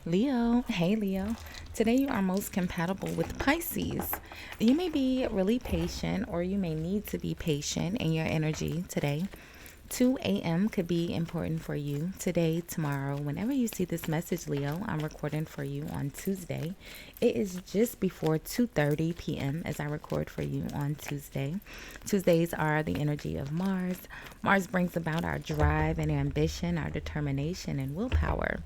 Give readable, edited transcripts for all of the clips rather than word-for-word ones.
Leo, hey Leo. Today you are most compatible with Pisces. You may be really patient or you may need to be patient in your energy today. 2 a.m. could be important for you today, tomorrow. Whenever you see this message, Leo, I'm recording for you on Tuesday. It is just before 2:30 p.m. as I record for you on Tuesday. Tuesdays are the energy of Mars. Mars brings about our drive and ambition, our determination and willpower.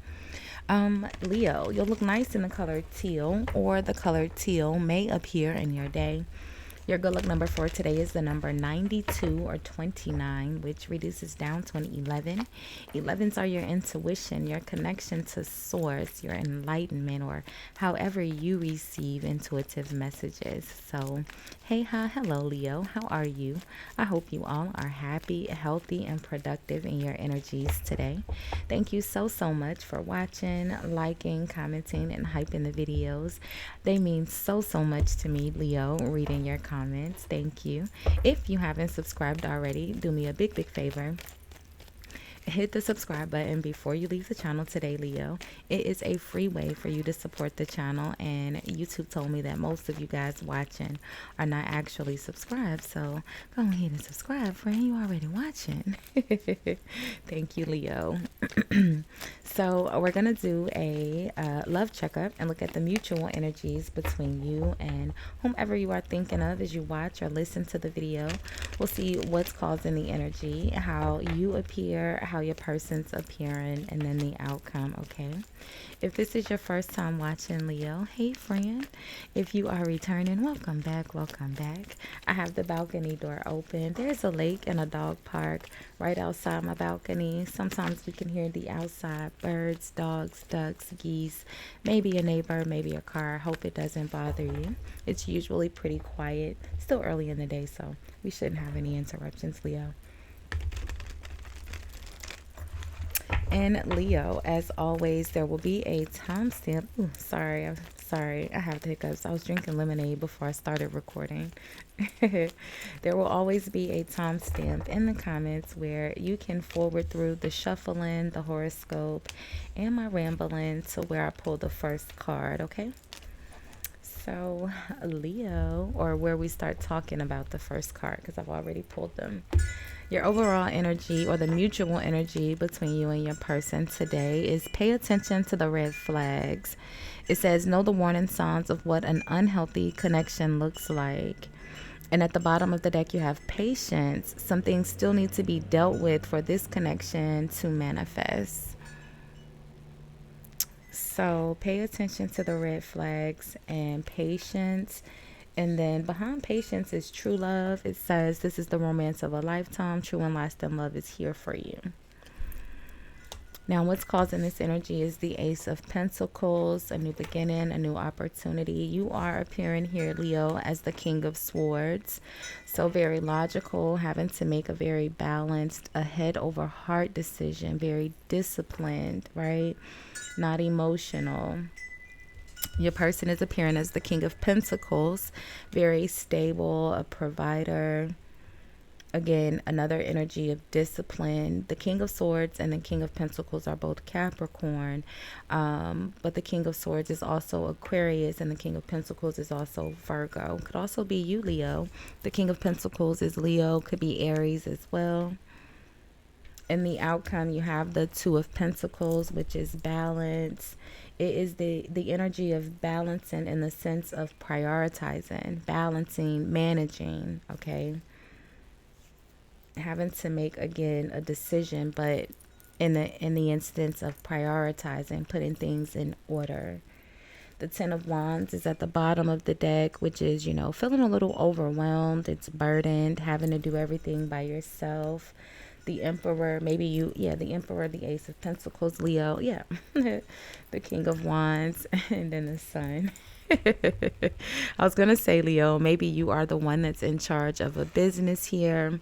Leo, you'll look nice in the color teal, or the color teal may appear in your day. Your good luck number for today is the number 92 or 29, which reduces down to an 11. 11s are your intuition, your connection to source, your enlightenment, or however you receive intuitive messages. So, hey, hi, hello, Leo. How are you? I hope you all are happy, healthy, and productive in your energies today. Thank you so much for watching, liking, commenting, and hyping the videos. They mean so much to me, Leo, reading your comments. Thank you. If you haven't subscribed already, do me a big favor. Hit the subscribe button before you leave the channel today, Leo. It is a free way for you to support the channel, and YouTube told me that most of you guys watching are not actually subscribed, so go ahead and subscribe, friend. You already watching. Thank you, Leo. So we're gonna do a love checkup and look at the mutual energies between you and whomever you are thinking of as you watch or listen to the video. We'll see what's causing the energy, how you appear, how your person's appearing, and then the outcome. Okay, if this is your first time watching, Leo, hey friend. If you are returning, welcome back, welcome back. I have the balcony door open. There's a lake and a dog park right outside my balcony. Sometimes we can hear the outside birds, dogs, ducks, geese, maybe a neighbor, maybe a car. Hope it doesn't bother you. It's usually pretty quiet. Still early in the day, so we shouldn't have any interruptions, Leo. And Leo, as always, there will be a timestamp. Ooh, sorry, I'm sorry. I have the hiccups. I was drinking lemonade before I started recording. There will always be a timestamp in the comments where you can forward through the shuffling, the horoscope, and my rambling to where I pull the first card, okay? So, Leo, or where we start talking about the first card, because I've already pulled them. Your overall energy or the mutual energy between you and your person today is pay attention to the red flags. It says, know the warning signs of what an unhealthy connection looks like. And at the bottom of the deck, you have patience. Some things still need to be dealt with for this connection to manifest. So pay attention to the red flags and patience. And then behind patience is true love. It says this is the romance of a lifetime. True and lasting love is here for you. Now, what's causing this energy is the Ace of Pentacles, a new beginning, a new opportunity. You are appearing here, Leo, as the King of Swords. So very logical, having to make a very balanced, a head over heart decision, very disciplined, right? Not emotional. Your person is appearing as the King of Pentacles, very stable, a provider. Again, another energy of discipline. The King of Swords and the King of Pentacles are both Capricorn, but the King of Swords is also Aquarius and the King of Pentacles is also Virgo. Could also be you, Leo. The King of Pentacles is Leo, could be Aries as well. In the outcome, you have the Two of Pentacles, which is balance. It is the energy of balancing in the sense of prioritizing, balancing, managing, okay? Having to make, again, a decision, but in the instance of prioritizing, putting things in order. The Ten of Wands is at the bottom of the deck, which is, you know, feeling a little overwhelmed. It's burdened, having to do everything by yourself. The Emperor, maybe you, yeah, the Emperor, the Ace of Pentacles, Leo, yeah. The King of Wands, and then the Sun. I was going to say, Leo, maybe you are the one that's in charge of a business here.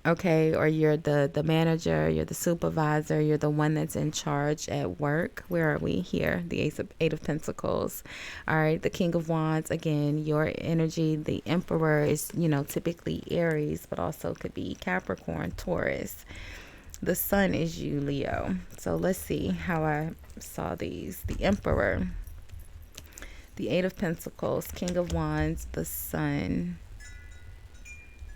Okay, or you're the manager, you're the supervisor, you're the one that's in charge at work. Where are we here? The Eight of Pentacles. All right, the King of Wands, again, your energy. The Emperor is, you know, typically Aries, but also could be Capricorn, Taurus. The sun is you, Leo. So let's see how I saw these. The Emperor, the Eight of Pentacles, King of Wands, the Sun.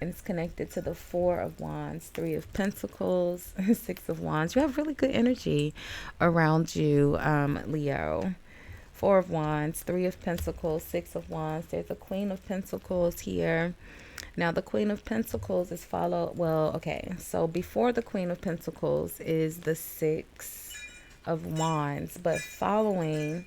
And it's connected to the Four of Wands, Three of Pentacles, Six of Wands. You have really good energy around you, Leo. Four of Wands, Three of Pentacles, Six of Wands. There's a Queen of Pentacles here. Now, the Queen of Pentacles is followed. Well, okay. So before the Queen of Pentacles is the Six of Wands. But following,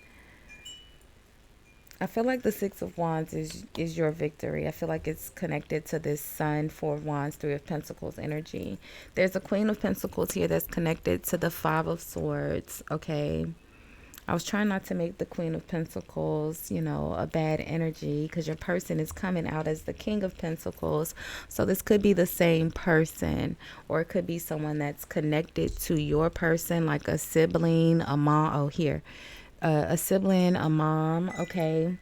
I feel like the Six of Wands is your victory. I feel like it's connected to this Sun, Four of Wands, Three of Pentacles energy. There's a Queen of Pentacles here that's connected to the Five of Swords, okay? I was trying not to make the Queen of Pentacles, you know, a bad energy, because your person is coming out as the King of Pentacles. So this could be the same person, or it could be someone that's connected to your person, like a sibling, a mom. Oh, here. A sibling, a mom, okay?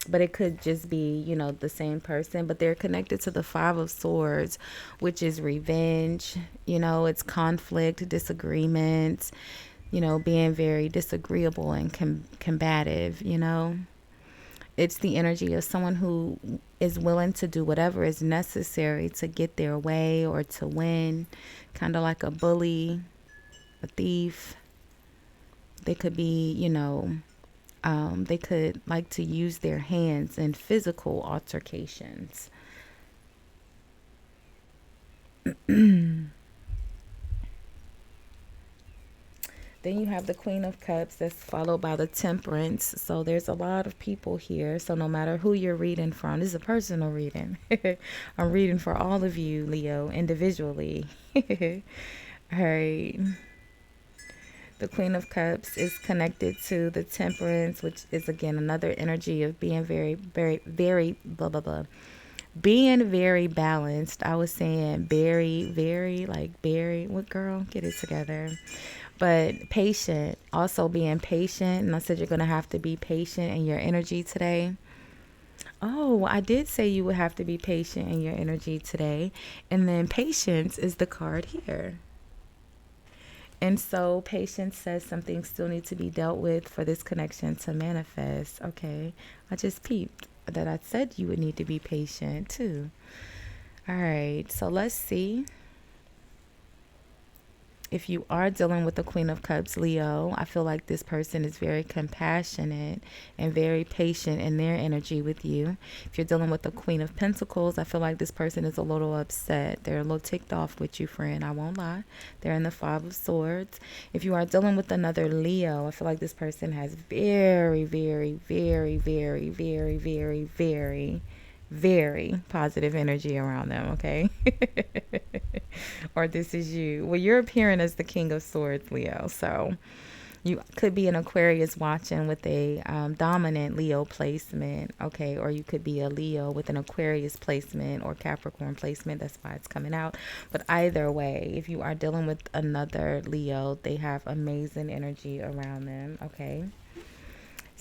But it could just be, you know, the same person, but they're connected to the Five of Swords, which is revenge. You know, it's conflict, disagreements, you know, being very disagreeable and combative, you know. It's the energy of someone who is willing to do whatever is necessary to get their way or to win, kind of like a bully, a thief. They could be, you know, they could like to use their hands in physical altercations. Then you have the Queen of Cups that's followed by the Temperance. So there's a lot of people here. So no matter who you're reading from, this is a personal reading. I'm reading for all of you, Leo, individually. All right. The Queen of Cups is connected to the Temperance, which is, again, another energy of being very, very, very, blah, blah, blah. Being very balanced. I was saying very, very, like very, what girl? Get it together. But patient, also being patient. And I said you're going to have to be patient in your energy today. Oh, I did say you would have to be patient in your energy today. And then patience is the card here. And so patience says something still needs to be dealt with for this connection to manifest. Okay. I just peeped that I said you would need to be patient too. All right. So let's see. If you are dealing with the Queen of Cups, Leo, I feel like this person is very compassionate and very patient in their energy with you. If you're dealing with the Queen of Pentacles, I feel like this person is a little upset. They're a little ticked off with you, friend. I won't lie. They're in the Five of Swords. If you are dealing with another Leo, I feel like this person has very, very, very, very, very, very, very, very positive energy around them, okay? Or this is you. Well, you're appearing as the King of Swords, Leo. So you could be an Aquarius watching with a dominant Leo placement, okay? Or you could be a Leo with an Aquarius placement or Capricorn placement. That's why it's coming out. But either way, if you are dealing with another Leo, they have amazing energy around them, okay?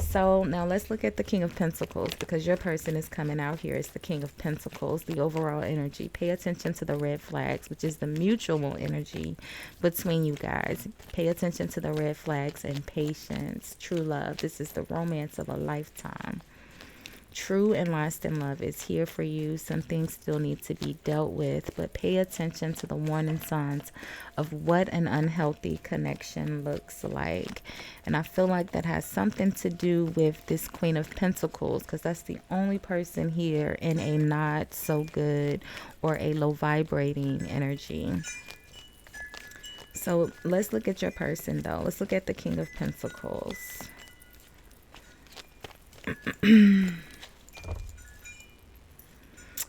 So now let's look at the King of Pentacles, because your person is coming out here as the King of Pentacles, the overall energy. Pay attention to the red flags, which is the mutual energy between you guys. Pay attention to the red flags and patience, true love. This is the romance of a lifetime. True and lasting love is here for you. Some things still need to be dealt with, but pay attention to the warning signs of what an unhealthy connection looks like. And I feel like that has something to do with this Queen of Pentacles, because that's the only person here in a not so good or a low vibrating energy. So let's look at your person, though. Let's look at the King of Pentacles.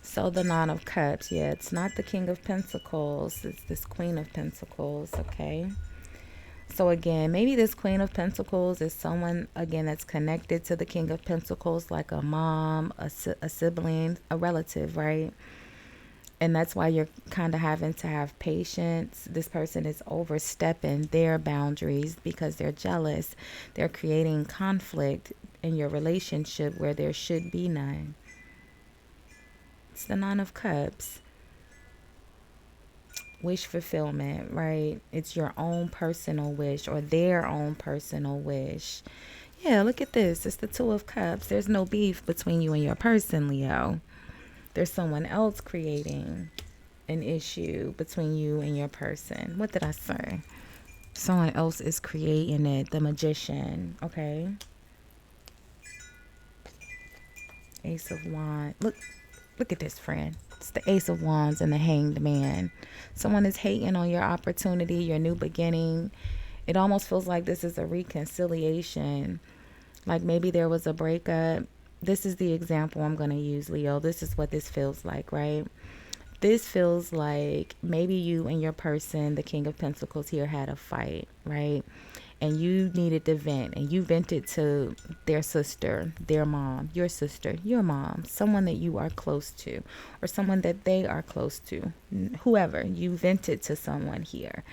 So the Nine of Cups, yeah, it's not the King of Pentacles. It's this Queen of Pentacles, okay? So again, maybe this Queen of Pentacles is someone, again, that's connected to the King of Pentacles, like a mom, a sibling, a relative, right? And that's why you're kind of having to have patience. This person is overstepping their boundaries because they're jealous. They're creating conflict in your relationship where there should be none. Cups, the Nine of Cups. Wish fulfillment, right? It's your own personal wish or their own personal wish. Yeah, look at this. It's the Two of Cups. There's no beef between you and your person, Leo. There's someone else creating an issue between you and your person. What did I say? Someone else is creating it. The Magician, okay? Ace of Wands. Look at this, friend. It's the Ace of Wands and the Hanged Man. Someone is hating on your opportunity, your new beginning. It almost feels like this is a reconciliation. Like maybe there was a breakup. This is the example I'm going to use, Leo. This is what this feels like, right? This feels like maybe you and your person, the King of Pentacles here, had a fight, right? And you needed to vent, and you vented to their sister, their mom, your sister, your mom, someone that you are close to, or someone that they are close to, whoever. You vented to someone here.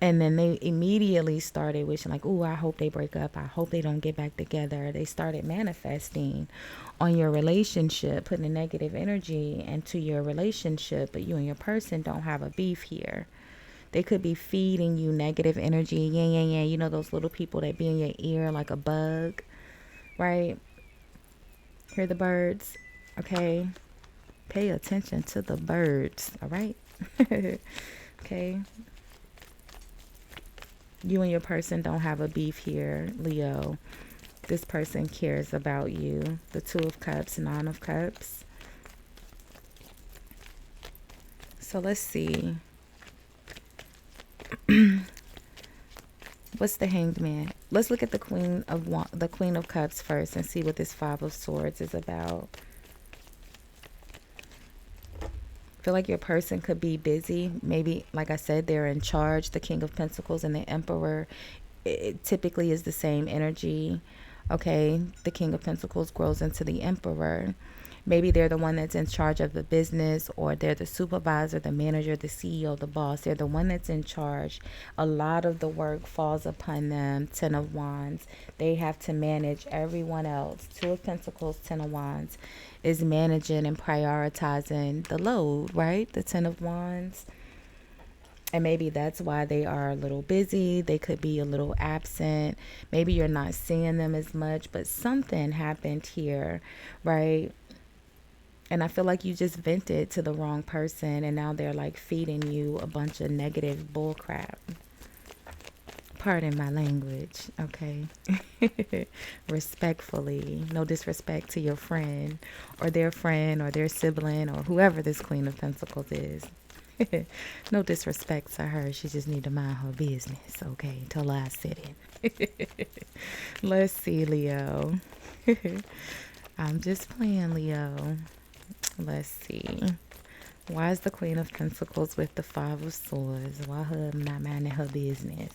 And then they immediately started wishing like, oh, I hope they break up. I hope they don't get back together. They started manifesting on your relationship, putting a negative energy into your relationship, but you and your person don't have a beef here. They could be feeding you negative energy. Yeah. You know those little people that be in your ear like a bug, right? Hear the birds, okay? Pay attention to the birds, all right? Okay? You and your person don't have a beef here, Leo. This person cares about you. The Two of Cups, Nine of Cups. So let's see. What's the Hanged Man? Let's look at the Queen of Cups first and see what this Five of Swords is about. I feel like your person could be busy. Maybe, like I said, they're in charge. The King of Pentacles and the Emperor, it typically is the same energy. Okay, the King of Pentacles grows into the Emperor. Maybe they're the one that's in charge of the business, or they're the supervisor, the manager, the CEO, the boss. They're the one that's in charge. A lot of the work falls upon them. Ten of Wands. They have to manage everyone else. Two of Pentacles, Ten of Wands is managing and prioritizing the load, right? The Ten of Wands. And maybe that's why they are a little busy. They could be a little absent. Maybe you're not seeing them as much, but something happened here, right? And I feel like you just vented to the wrong person, and now they're like feeding you a bunch of negative bull crap. Pardon my language, okay? Respectfully. No disrespect to your friend or their sibling or whoever this Queen of Pentacles is. No disrespect to her. She just need to mind her business, okay? Till I sit in. Let's see, Leo. I'm just playing, Leo. Let's see. Why is the Queen of Pentacles with the Five of Swords? Why her not minding her business?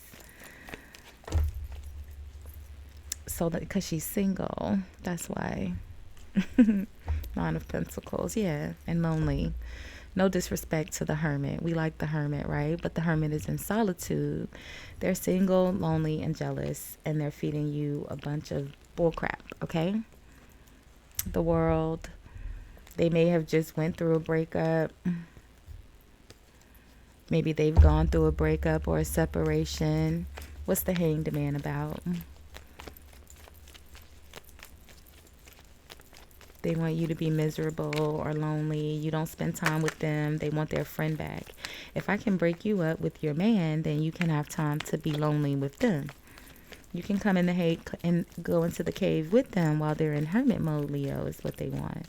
So that because she's single, that's why. Nine of Pentacles, yeah, and lonely. No disrespect to the Hermit. We like the Hermit, right? But the Hermit is in solitude. They're single, lonely, and jealous, and they're feeding you a bunch of bullcrap, okay? The World. They may have just went through a breakup. Maybe they've gone through a breakup or a separation. What's the Hanged Man about? They want you to be miserable or lonely. You don't spend time with them. They want their friend back. If I can break you up with your man, then you can have time to be lonely with them. You can come in the hate and go into the cave with them while they're in hermit mode, Leo, is what they want.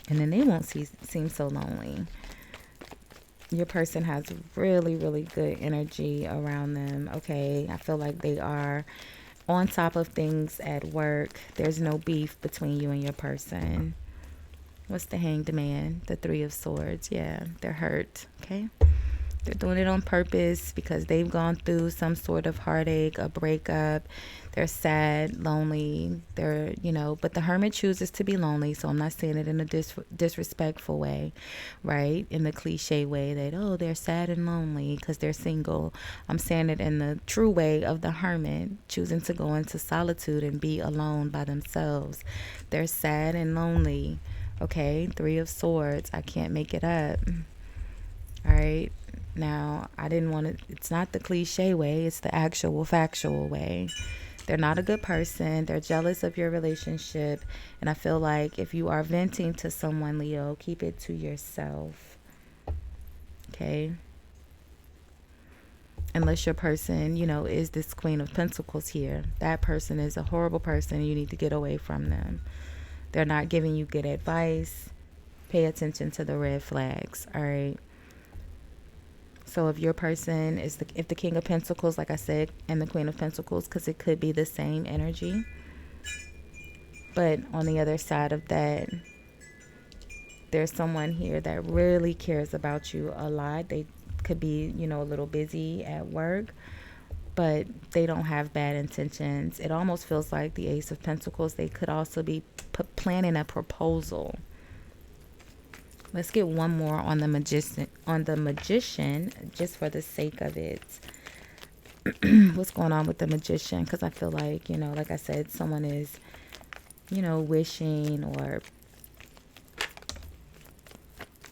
And then they won't seem so lonely. Your person has really, really good energy around them, okay? I feel like they are on top of things at work. There's no beef between you and your person. What's the Hanged Man? The Three of Swords. Yeah, they're hurt, okay? They're doing it on purpose because they've gone through some sort of heartache, a breakup. They're sad, lonely. They're, but the Hermit chooses to be lonely. So I'm not saying it in a disrespectful way, right? In the cliche way that, oh, they're sad and lonely because they're single. I'm saying it in the true way of the Hermit choosing to go into solitude and be alone by themselves. They're sad and lonely, Okay, Three of Swords. I can't make it up. All right. Now, I didn't want to, it's not the cliche way, it's the actual factual way. They're not a good person. They're jealous of your relationship. And I feel like if you are venting to someone, Leo, keep it to yourself. Okay. Unless your person, is this Queen of Pentacles here. That person is a horrible person. You need to get away from them. They're not giving you good advice. Pay attention to the red flags. All right. So if your person is if the King of Pentacles, like I said, and the Queen of Pentacles, because it could be the same energy. But on the other side of that, there's someone here that really cares about you a lot. They could be, a little busy at work, but they don't have bad intentions. It almost feels like the Ace of Pentacles. They could also be planning a proposal. Let's get one more on the magician, just for the sake of it. What's going on with the magician? Because I feel like, like I said, someone is, wishing, or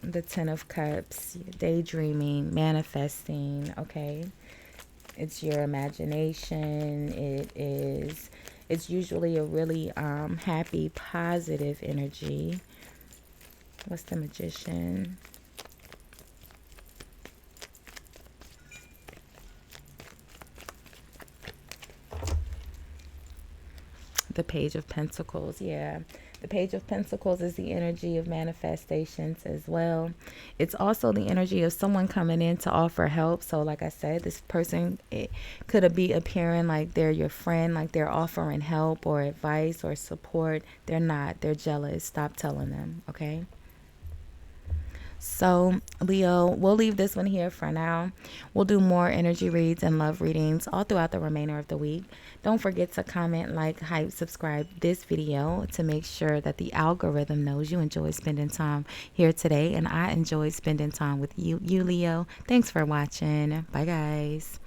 the Ten of Cups, daydreaming, manifesting. Okay. It's your imagination. It's usually a really happy, positive energy. What's the magician? The Page of Pentacles. Yeah. The Page of Pentacles is the energy of manifestations as well. It's also the energy of someone coming in to offer help. So like I said, this person, it could be appearing like they're your friend, like they're offering help or advice or support. They're not. They're jealous. Stop telling them. Okay. So, Leo, we'll leave this one here for now. We'll do more energy reads and love readings all throughout the remainder of the week. Don't forget to comment, like, hype, subscribe this video to make sure that the algorithm knows you enjoy spending time here today. And I enjoy spending time with you, Leo. Thanks for watching. Bye, guys.